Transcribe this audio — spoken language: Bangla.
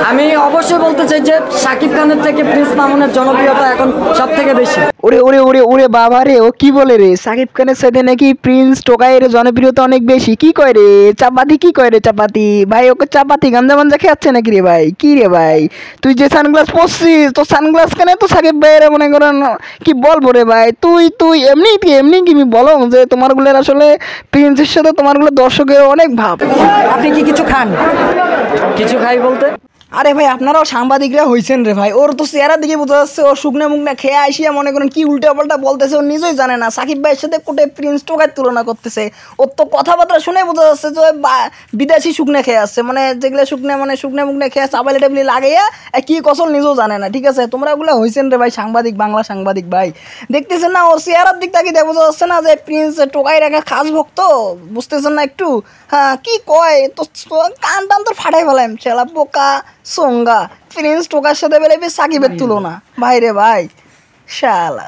আমি অবশ্যই বলতে চাই যে শাকিব খানের থেকে প্রিন্স মামুনের জনপ্রিয়তা এখন সব থেকে বেশি। ওরে ওরে ওরে ওরে বাবা রে, ও কি বলে রে? সাকিব খানের সাথে নাকি প্রিন্স টোকাইয়ের জনপ্রিয়তা অনেক বেশি? কি কয় রে চাপাতি, কি কয় রে চাপাতি? ভাই ওকে চাপাতি গাঞ্জা মাঞ্জা খেয়াচ্ছে নাকি রে ভাই? কি রে ভাই, তুই যে সানগ্লাস পরছিস, তো সানগ্লাস কেন তো সাকিব ভাইয়ের মনে করেন কি বলবো রে ভাই? তুই তুই এমনি কি বলো যে তোমার গুলোর আসলে প্রিন্সের সাথে তোমার গুলো দর্শকের অনেক ভাব। আপনি কি কিছু খান? কিছু খাই বলতে আরে ভাই আপনারাও সাংবাদিকরা হইছেন রে ভাই, ওর তো চেহারার দিকে বোঝা যাচ্ছে ও শুকনা মুখনা খেয়ে আসিয়া মনে করেন কি উল্টা পাল্টা বলতেছে, ও নিজেই জানে না। সাকিব ভাইয়ের সাথে কোটে প্রিন্স টোকার তুলনা করতেছে, ওর তো কথাবার্তা শুনে বোঝা যাচ্ছে যে বিদেশি শুকনা খেয়ে আসছে, মানে যেগুলো শুকনা মানে শুকনা মুখনা খেয়ে চাবালি টাবলি লাগাইয়া কি কসল নিজেও জানে না। ঠিক আছে, তোমরা ওগুলো হইছেন রে ভাই সাংবাদিক, বাংলা সাংবাদিক ভাই, দেখতেছেন না ওর চেহারার দিক থেকে বোঝা যাচ্ছে না যে প্রিন্স টোকাই রাখা খাস ভক্ত? বুঝতেছেন না একটু? হ্যাঁ কি কয় তো, কান টান তোর ফাটাই ফেলাম ছেলা পোকা সোঙ্গা। প্রিন্স টোকার সাথে বেলে সাকিবের তুলনা, ভাই রে ভাই শালা।